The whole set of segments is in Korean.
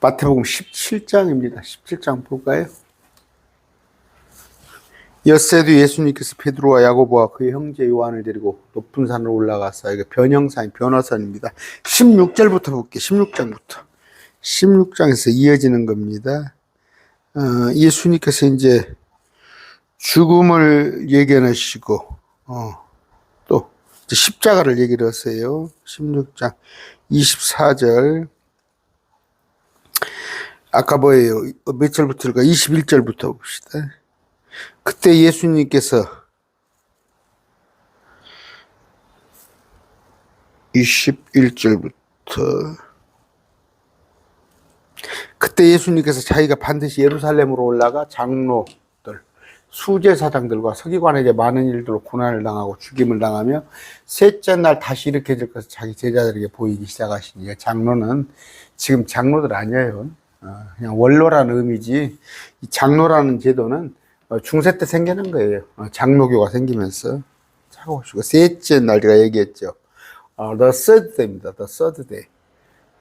마태복음 17장입니다. 17장 볼까요? 엿새도 예수님께서 베드로와 야고보와 그의 형제 요한을 데리고 높은 산으로 올라가서, 이거 변형산, 변화산입니다. 16절부터 볼게요. 16장부터. 16장에서 이어지는 겁니다. 예수님께서 이제 죽음을 예견하시고, 또 십자가를 얘기를 하세요. 16장 24절. 아까 뭐예요? 몇 절부터일까? 21절부터 봅시다. 그때 예수님께서 21절부터 그때 예수님께서 자기가 반드시 예루살렘으로 올라가 장로들, 수제사장들과 서기관에게 많은 일들로 고난을 당하고 죽임을 당하며 셋째 날 다시 일으켜질 것을 자기 제자들에게 보이기 시작하시니, 장로는 지금 장로들 아니에요. 그냥 원로라는 의미지, 이 장로라는 제도는 중세 때 생기는 거예요. 장로교가 생기면서. 차가우시고 셋째 날 제가 얘기했죠. The third day입니다. The third day.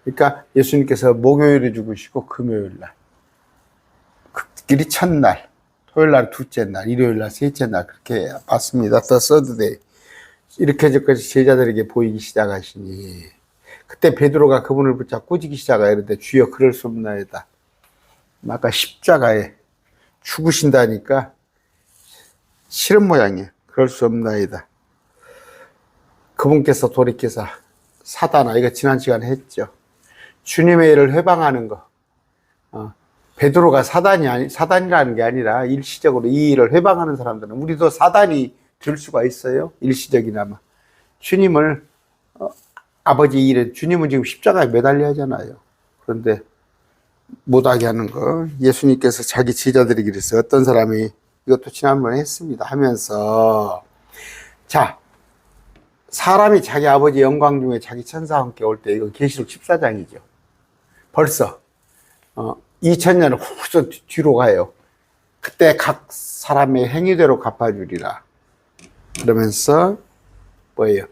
그러니까 예수님께서 목요일에 죽으시고 금요일 날, 극일이 첫날, 토요일 날 둘째 날, 일요일 날 셋째 날, 그렇게 봤습니다. The third day. 일으켜질것이 제자들에게 보이기 시작하시니, 그때 베드로가 그분을 붙잡고 꾸짖기 시작하는데, 주여 그럴 수 없나이다. 아까 십자가에 죽으신다니까 싫은 모양이에요. 그럴 수 없나이다. 그분께서 돌이켜서 사단아, 이거 지난 시간에 했죠. 주님의 일을 회방하는 거. 베드로가 사단이라는 게 아니라 일시적으로 이 일을 회방하는 사람들은, 우리도 사단이 될 수가 있어요. 일시적이나마. 주님을, 아버지 일은, 주님은 지금 십자가에 매달려 하잖아요. 그런데 못하게 하는 거. 예수님께서 자기 제자들에게 그랬어요. 어떤 사람이, 이것도 지난번에 했습니다. 하면서, 자, 사람이 자기 아버지 영광 중에 자기 천사와 함께 올 때, 이거 계시록 14장이죠. 벌써 2000년을 훌쩍 뒤로 가요. 그때 각 사람의 행위대로 갚아주리라. 그러면서 뭐예요?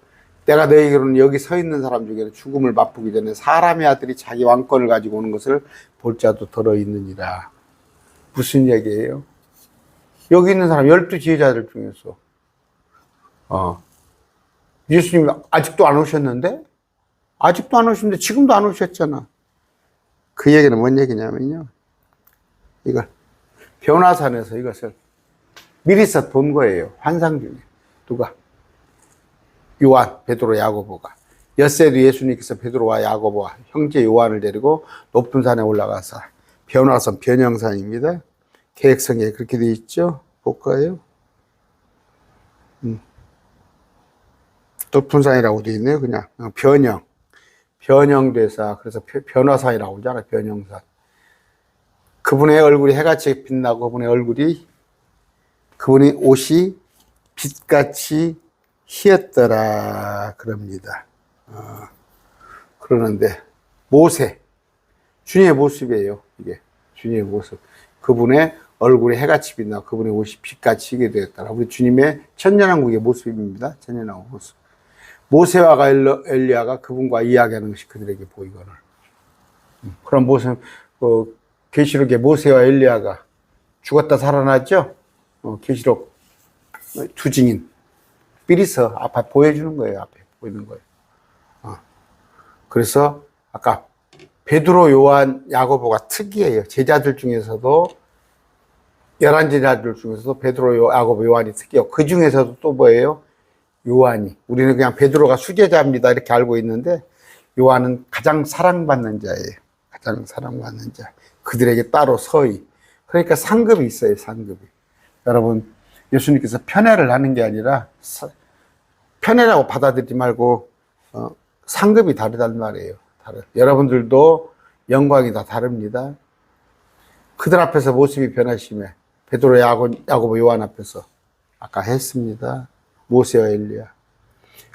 내가 너희에게로는 여기 서 있는 사람 중에는 죽음을 맛보기 전에 사람의 아들이 자기 왕권을 가지고 오는 것을 볼 자도 더러 있느니라. 무슨 얘기예요? 여기 있는 사람 12 지혜자들 중에서 예수님이 아직도 안 오셨는데? 아직도 안 오셨는데 지금도 안 오셨잖아. 그 얘기는 뭔 얘기냐면요, 이걸 변화산에서 이것을 미리서 본 거예요. 환상 중에. 누가? 요한, 베드로, 야고보가. 엿새도 예수님께서 베드로와 야고보와 형제 요한을 데리고 높은 산에 올라가서, 변화산, 변형산입니다. 계획성에 그렇게 되어 있죠. 볼까요? 높은 산이라고 되어 있네요. 그냥 변형대사. 그래서 변화산이라고 하잖아요. 변형산. 그분의 얼굴이 해같이 빛나고, 그분의 옷이 빛같이 희었더라 그럽니다. 그러는데 모세, 주님의 모습이에요. 이게 주님의 모습. 그분의 얼굴이 해같이 빛나고 그분의 옷이 빛같이 희게 되었더라. 우리 주님의 천년왕국의 모습입니다. 천년왕국 모습. 모세와 엘리야가 그분과 이야기하는 것이 그들에게 보이거늘. 그런 모습, 계시록에 모세와 엘리야가 죽었다 살아났죠? 계시록 두 증인. 삐리서 앞에 보여주는 거예요. 앞에 보이는 거예요. 그래서 아까 베드로, 요한, 야고보가 특이해요. 제자들 중에서도, 11제자들 중에서도 베드로, 야고보, 요한이 특이해요. 그 중에서도 또 뭐예요? 요한이. 우리는 그냥 베드로가 수제자입니다 이렇게 알고 있는데, 요한은 가장 사랑받는 자예요. 가장 사랑받는 자. 그들에게 따로 서의. 그러니까 상급이 있어요. 상급이. 여러분, 예수님께서 편애를 하는 게 아니라, 편애라고 받아들이지 말고 상급이 다르단 말이에요. 여러분들도 영광이 다 다릅니다. 그들 앞에서 모습이 변하시며, 베드로, 야고보, 요한 앞에서 아까 했습니다. 모세와 엘리야.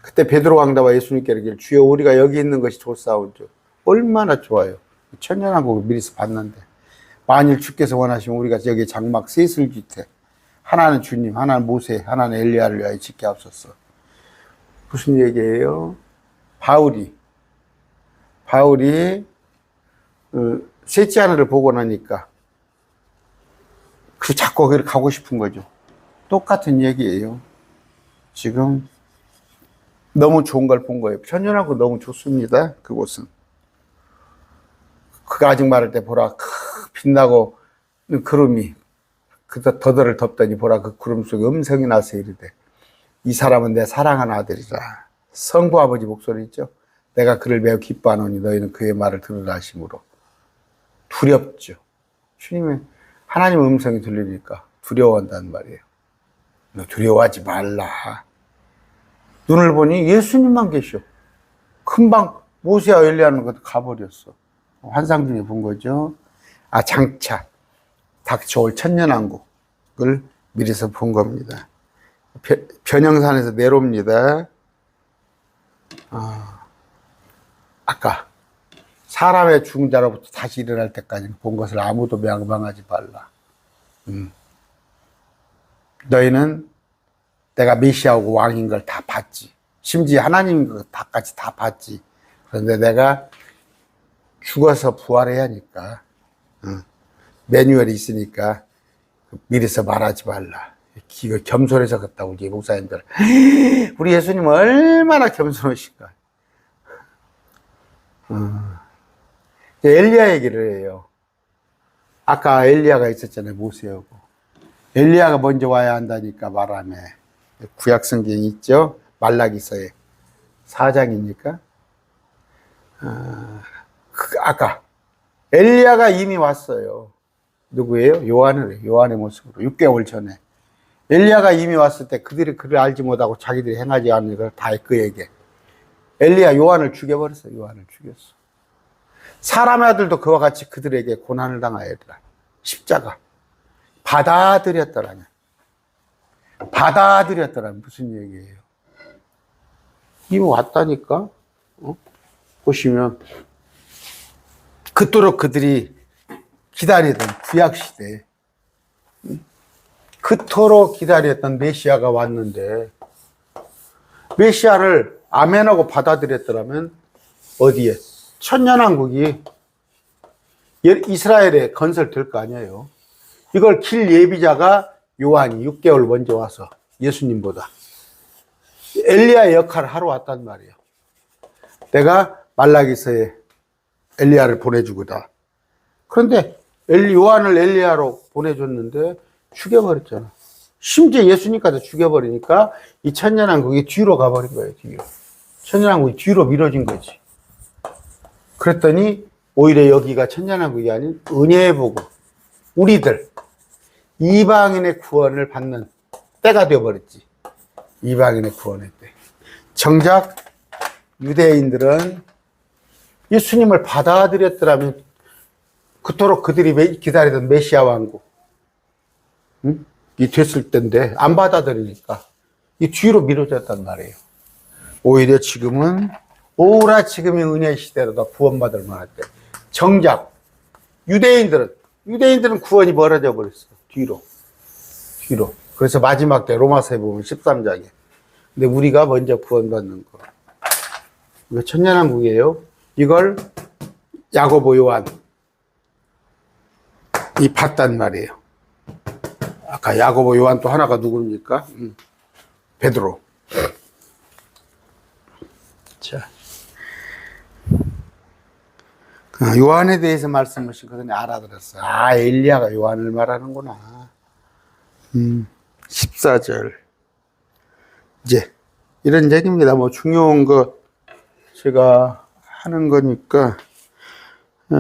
그때 베드로가 응답하여 예수님께 이르기를, 주여 우리가 여기 있는 것이 좋사온즉. 얼마나 좋아요. 천년왕국을 미리서 봤는데, 만일 주께서 원하시면 우리가 여기 장막 셋을 짓되, 하나는 주님, 하나는 모세, 하나는 엘리야를 위하여 짓게 하옵소서. 무슨 얘기예요? 바울이 셋째 하늘을 보고 나니까 그 자꾸 거기를 가고 싶은 거죠. 똑같은 얘기예요. 지금 너무 좋은 걸 본 거예요. 편연하고 너무 좋습니다. 그곳은. 그 아직 말할 때 보라 빛나고 구름이 더더를 덮더니 보라 그 구름 속에 음성이 나서 이르되 이 사람은 내 사랑하는 아들이라. 성부 아버지 목소리 있죠. 내가 그를 매우 기뻐하노니 너희는 그의 말을 들으라 하심으로. 두렵죠. 주님의 하나님의 음성이 들리니까 두려워한다는 말이에요. 너 두려워하지 말라. 눈을 보니 예수님만 계셔. 금방 모세와 엘리야는 것도 가버렸어. 환상 중에 본 거죠. 아, 장차 닥쳐올 천년왕국을 미리서 본 겁니다. 변형산에서 내려옵니다. 아까 사람의 죽은 자로부터 다시 일어날 때까지 본 것을 아무도 멸망하지 말라. 너희는 내가 메시아고 왕인 걸 다 봤지. 심지어 하나님인 것 다까지 다 봤지. 그런데 내가 죽어서 부활해야 하니까 매뉴얼이 있으니까 미리서 말하지 말라. 이거 겸손해서 그렇다. 우리 목사님들 우리 예수님 얼마나 겸손하신가. 엘리야 얘기를 해요. 아까 엘리야가 있었잖아요. 모세하고 엘리야가 먼저 와야 한다니까 말하며 구약 성경이 있죠. 말라기서의 4장이니까 아까 엘리야가 이미 왔어요. 누구예요? 요한의 모습으로 6개월 전에 엘리야가 이미 왔을 때 그들이 그를 알지 못하고 자기들이 행하지 않는 걸 다 그에게 엘리야 요한을 죽여버렸어요. 요한을 죽였어. 사람의 아들도 그와 같이 그들에게 고난을 당하였더라. 십자가 받아들였더라냐. 받아들였더라. 무슨 얘기예요? 이미 왔다니까. 보시면 그토록 그들이 기다리던 구약시대 그토록 기다렸던 메시아가 왔는데 메시아를 아멘하고 받아들였더라면 어디에? 천년왕국이 이스라엘에 건설될 거 아니에요. 이걸 길 예비자가 요한이 6개월 먼저 와서 예수님보다 엘리야의 역할을 하러 왔단 말이에요. 내가 말라기서에 엘리야를 보내주고다. 그런데 요한을 엘리야로 보내줬는데 죽여버렸잖아. 심지어 예수님까지 죽여버리니까 이 천년왕국이 뒤로 가버린 거예요. 뒤로. 천년왕국이 뒤로 미뤄진 거지. 그랬더니 오히려 여기가 천년왕국이 아닌 은혜의 복음, 우리들 이방인의 구원을 받는 때가 되어버렸지. 이방인의 구원의 때. 정작 유대인들은 예수님을 받아들였더라면 그토록 그들이 기다리던 메시아 왕국 이 됐을 때인데 안 받아들이니까 이 뒤로 미뤄졌단 말이에요. 오히려 지금은 오라 지금이 은혜의 시대로다 구원받을 만할 때. 정작 유대인들은 구원이 멀어져 버렸어. 뒤로. 그래서 마지막 때 로마서에 보면 13장에. 근데 우리가 먼저 구원받는 거. 이거 천년왕국이에요. 이걸 야고보 요한 이 봤단 말이에요. 아까 야고보 요한 또 하나가 누굽니까? 베드로. 자, 요한에 대해서 말씀하신 것은 알아들었어요. 아, 엘리야가 요한을 말하는구나. 14절. 이제 이런 얘기입니다. 뭐 중요한 거 제가 하는 거니까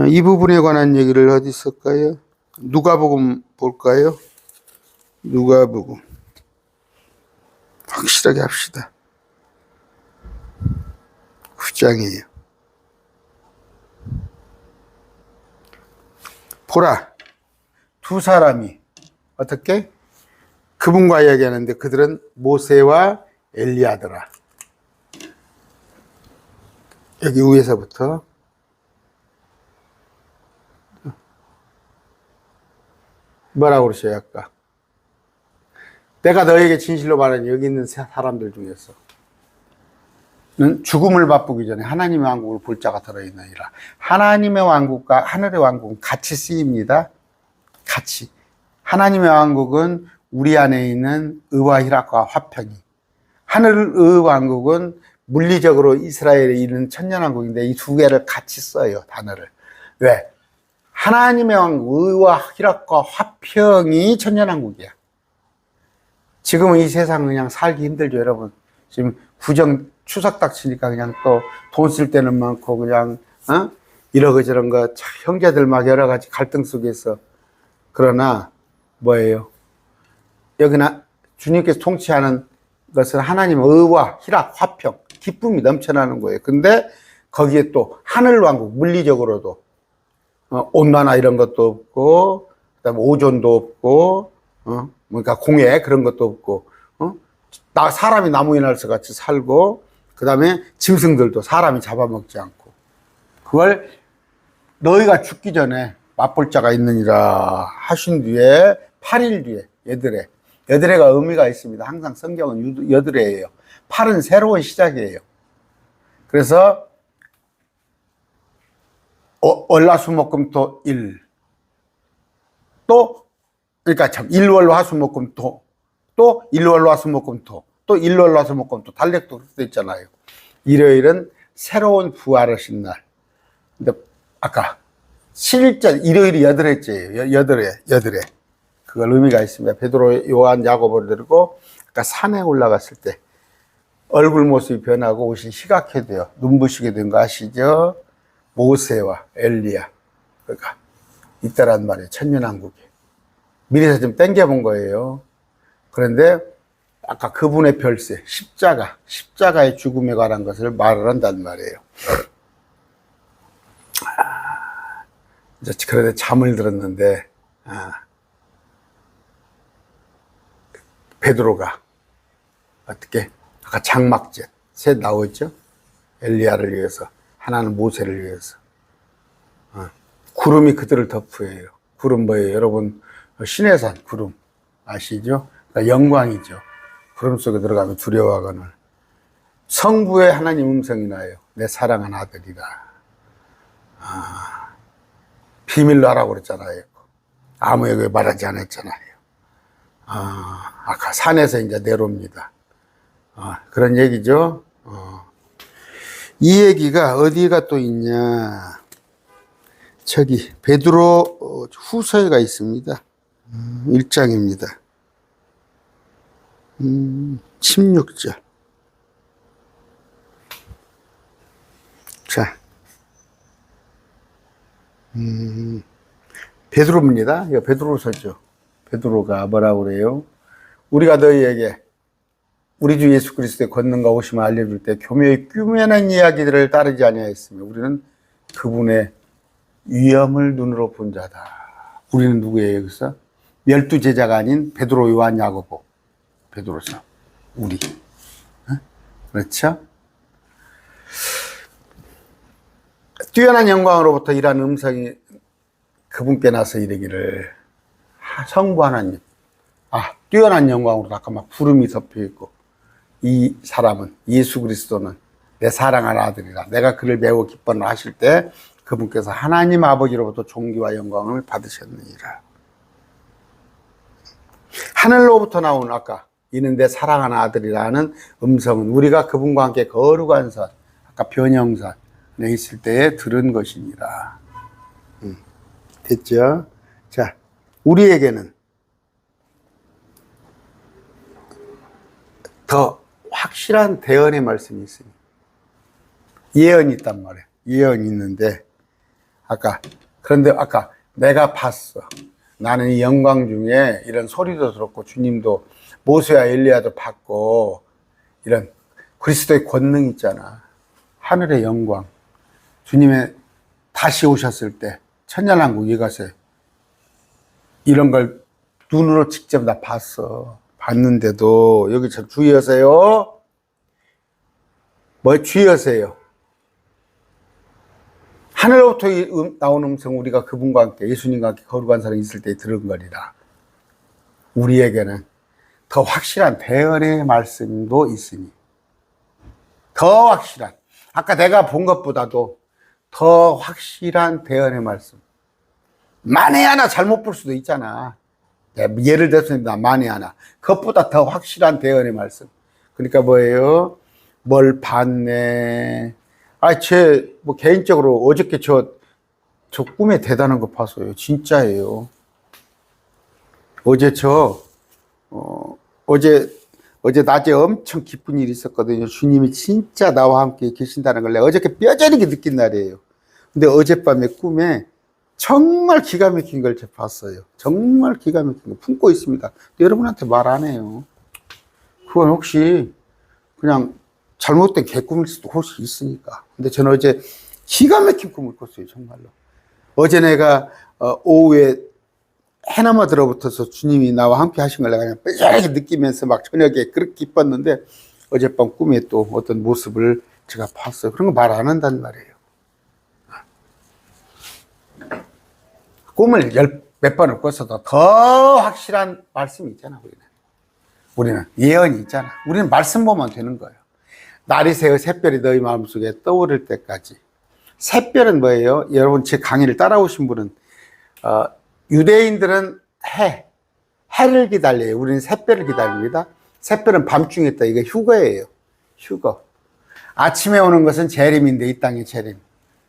이 부분에 관한 얘기를 어디 있을까요? 누가복음 볼까요? 누가복음 확실하게 합시다. 9장이에요. 보라, 두 사람이 어떻게? 그분과 이야기하는데 그들은 모세와 엘리야더라. 여기 위에서부터 뭐라고 그러셔요? 아까 내가 너에게 진실로 말하니 여기 있는 사람들 중에서 죽음을 맛보기 전에 하나님의 왕국을 볼 자가 들어있느니라. 하나님의 왕국과 하늘의 왕국은 같이 쓰입니다. 같이. 하나님의 왕국은 우리 안에 있는 의와 희락과 화평이, 하늘의 왕국은 물리적으로 이스라엘에 있는 천년왕국인데 이 두 개를 같이 써요, 단어를. 왜? 하나님의 왕국, 의와 희락과 화평이 천년왕국이야. 지금은 이 세상 그냥 살기 힘들죠, 여러분. 지금 추석 닥치니까 그냥 또 돈 쓸 때는 많고 그냥 이러고 저런 거 형제들 막 여러 가지 갈등 속에서. 그러나 뭐예요? 여기나 주님께서 통치하는 것은 하나님의 의와 희락, 화평, 기쁨이 넘쳐나는 거예요. 근데 거기에 또 하늘왕국, 물리적으로도 온난화 이런 것도 없고, 그다음에 오존도 없고, 그러니까 공해 그런 것도 없고, 사람이 나무 위나서 같이 살고, 그다음에 짐승들도 사람이 잡아먹지 않고, 그걸 너희가 죽기 전에 맛볼 자가 있느니라 하신 뒤에 8일 뒤에 여드레가 의미가 있습니다. 항상 성경은 여드레예요. 8은 새로운 시작이에요. 그래서 월화수목금토 1, 또 그러니까 참 일월화수목금토, 또 일월화수목금토, 또 일월화수목금토, 달력도 그렇게 있잖아요. 일요일은 새로운 부활하신 날. 근데 아까 7일째 일요일이 여드레째예요. 여드레. 그걸 의미가 있습니다. 베드로, 요한, 야고보를 데리고 아까 산에 올라갔을 때 얼굴 모습이 변하고 옷이 희각해 돼요. 눈부시게 된 거 아시죠? 모세와 엘리야. 그러니까 있다란 말이에요. 천년왕국에. 미리서 좀 땡겨본 거예요. 그런데 아까 그분의 별세, 십자가의 죽음에 관한 것을 말을 한단 말이에요. 이제 그런데 잠을 들었는데, 베드로가 어떻게 아까 장막제 셋 나오죠. 엘리야를 위해서, 하나는 모세를 위해서. 구름이 그들을 덮어요. 구름 뭐예요? 여러분 신의 산 구름 아시죠? 그러니까 영광이죠. 구름 속에 들어가면 두려워하거늘. 성부의 하나님 음성이 나요. 내 사랑하는 아들이라. 비밀로 하라고 그랬잖아요. 아무에게 말하지 않았잖아요. 아까 산에서 이제 내려옵니다. 그런 얘기죠. 이 얘기가 어디가 또 있냐. 저기 베드로 후서에가 있습니다. 1장입니다. 16절. 자, 베드로입니다. 이거 베드로서죠. 베드로가 뭐라고 그래요? 우리가 너희에게 우리 주 예수 그리스도의 권능과 오심을 알려줄 때 교묘히 꾸며낸 이야기들을 따르지 아니하였으며 우리는 그분의 위엄을 눈으로 본 자다. 우리는 누구예요 여기서? 12제자가 아닌 베드로, 요한, 야고보. 베드로서 우리. 그렇죠? 뛰어난 영광으로부터 일하는 음성이 그분께 나서 이르기를 성부 하나님, 뛰어난 영광으로 아까 막 구름이 덮여 있고 이 사람은 예수 그리스도는 내 사랑하는 아들이라 내가 그를 매우 기뻐 하실 때 그분께서 하나님 아버지로부터 존귀와 영광을 받으셨느니라. 하늘로부터 나온 아까 이는 내 사랑하는 아들이라는 음성은 우리가 그분과 함께 거룩한 산, 아까 변형산에 있을 때에 들은 것이니라. 됐죠? 자, 우리에게는 더 확실한 대언의 말씀이 있으니 예언이 있단 말이에요. 예언이 있는데 그런데 아까 내가 봤어. 나는 이 영광 중에 이런 소리도 들었고 주님도 모세와 엘리야도 봤고 이런 그리스도의 권능 있잖아. 하늘의 영광. 주님의 다시 오셨을 때 천년왕국에 가서 이런 걸 눈으로 직접 다 봤어. 봤는데도 여기 참 주의하세요. 뭐 주의하세요. 하늘로부터 나온 음성 우리가 그분과 함께 예수님과 함께 거룩한 사람이 있을 때 들은 거리라. 우리에게는 더 확실한 대언의 말씀도 있으니 더 확실한, 아까 내가 본 것보다도 더 확실한 대언의 말씀. 만에 하나 잘못 볼 수도 있잖아. 예를 들어서 만에 하나. 그것보다 더 확실한 대언의 말씀. 그러니까 뭐예요? 뭘 봤네. 뭐 개인적으로 어저께 저 꿈에 대단한 거 봤어요. 진짜예요. 어제 어제 낮에 엄청 기쁜 일이 있었거든요. 주님이 진짜 나와 함께 계신다는 걸 내가 어저께 뼈저리게 느낀 날이에요. 근데 어젯밤에 꿈에 정말 기가 막힌 걸 봤어요. 정말 기가 막힌 거 품고 있습니다. 근데 여러분한테 말 안 해요. 그건 혹시 그냥 잘못된 개꿈일 수도 혹시 있으니까. 근데 저는 어제 기가 막힌 꿈을 꿨어요. 정말로. 어제 내가 오후에 해넘어 들어붙어서 주님이 나와 함께 하신 걸 내가 그냥 뼈저리게 느끼면서 막 저녁에 그렇게 기뻤는데 어젯밤 꿈에 또 어떤 모습을 제가 봤어요. 그런 거 말 안 한단 말이에요. 꿈을 몇 번을 꿨어도 더 확실한 말씀이 있잖아. 우리는 예언이 있잖아. 우리는 말씀 보면 되는 거예요. 날이 새어 샛별이 너희 마음속에 떠오를 때까지. 샛별은 뭐예요? 여러분 제 강의를 따라오신 분은 유대인들은 해를 기다려요. 우리는 샛별을 기다립니다. 샛별은 밤중에 떠. 이게 휴거예요. 휴거. 아침에 오는 것은 재림인데 이 땅의 재림.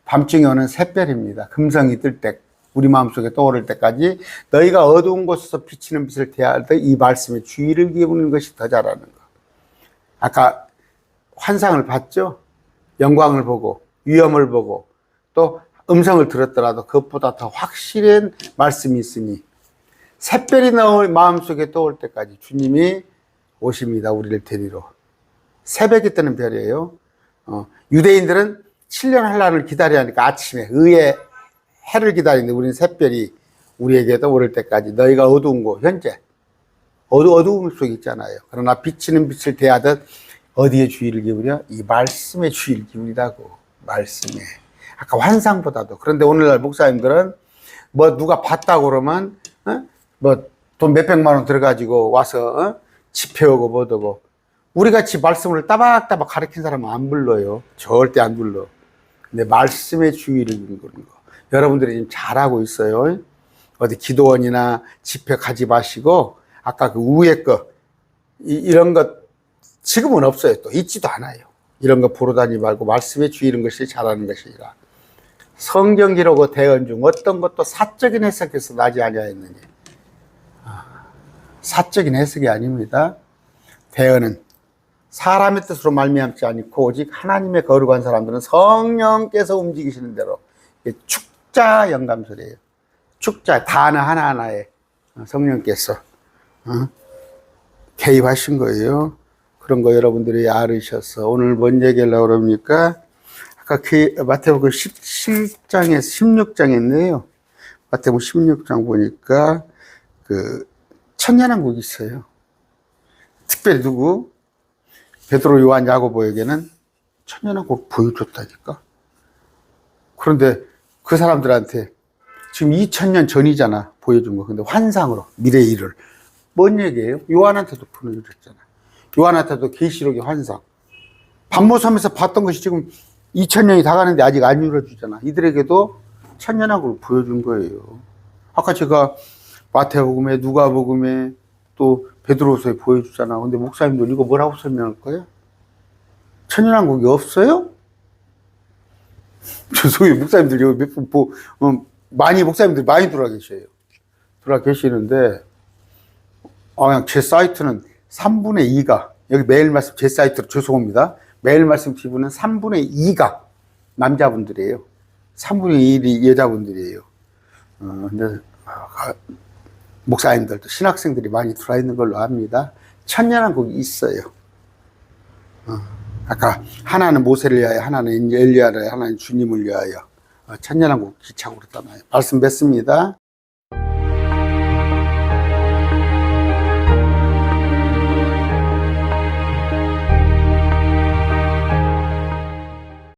밤중에 오는 샛별입니다. 금성이 뜰 때, 우리 마음속에 떠오를 때까지 너희가 어두운 곳에서 비치는 빛을 대하되 이 말씀에 주의를 기울이는 것이 더 잘하는 것. 아까 환상을 봤죠? 영광을 보고 위엄을 보고 또 음성을 들었더라도 그것보다 더 확실한 말씀이 있으니 샛별이 너희 마음속에 떠올 때까지 주님이 오십니다. 우리를 데리러. 새벽에 뜨는 별이에요. 유대인들은 7년 한란을 기다려야 하니까 아침에 의의 해를 기다리는데 우리는 샛별이 우리에게 떠오를 때까지 너희가 어두운 곳, 현재 어두움 속에 있잖아요. 그러나 비치는 빛을 대하듯 어디에 주의를 기울여? 이 말씀에 주의를 기울이라고. 말씀에. 아까 환상보다도. 그런데 오늘날 목사님들은 뭐 누가 봤다고 그러면 뭐 돈 몇백만 원 들어가지고 와서 집회오고 뭐더고 우리같이 말씀을 따박따박 가르친 사람은 안 불러요. 절대 안 불러. 근데 말씀에 주의를 기울이는 거. 여러분들이 지금 잘하고 있어요. 어디 기도원이나 집회 가지 마시고 아까 그 위에 거 이런 것 지금은 없어요. 또 있지도 않아요. 이런 거 보러 다니지 말고 말씀에 주의하는 것이 잘하는 것이라. 성경 기록과 대언 중 어떤 것도 사적인 해석에서 나지 아니하였느니. 사적인 해석이 아닙니다. 대언은 사람의 뜻으로 말미암지 않고 오직 하나님의 거룩한 사람들은 성령께서 움직이시는 대로 축자 영감설이에요. 축자 단어 하나하나에 성령께서 개입하신 거예요. 그런 거 여러분들이 알으셔서 오늘 뭔 얘기하려고 그럽니까? 아까 마태복음 17장에서 16장에 있네요. 마태복음 16장 보니까 그 천년왕국이 있어요. 특별히 누구? 베드로, 요한, 야고보에게는 천년왕국 보여줬다니까. 그런데 그 사람들한테 지금 2000년 전이잖아 보여준 거. 근데 환상으로 미래의 일을. 뭔 얘기예요? 요한한테도 보여줬잖아. 요한한테도 계시록의 환상. 밤모섬에서 봤던 것이 지금 2000년이 다 가는데 아직 안 이루어지잖아. 이들에게도 천년왕국을 보여준 거예요. 아까 제가 마태복음에 누가복음에 또 베드로서에 보여주잖아. 근데 목사님들 이거 뭐라고 설명할 거야? 천년왕국이 없어요? 저속에 목사님들 여기 몇 분 많이 목사님들 많이 돌아 계셔요. 돌아 계시는데 그냥 제 사이트는 3분의 2가 여기 매일 말씀 제 사이트로 죄송합니다. 매일 말씀 지부는 3분의 2가 남자분들이에요. 3분의 1이 여자분들이에요. 근데 목사님들도 신학생들이 많이 들어와 있는 걸로 압니다. 천년왕국이 있어요. 아까 하나는 모세를 위하여, 하나는 엘리야를, 하나는 주님을 위하여 천년왕국 기차국으로 떠나요. 말씀 뵙습니다.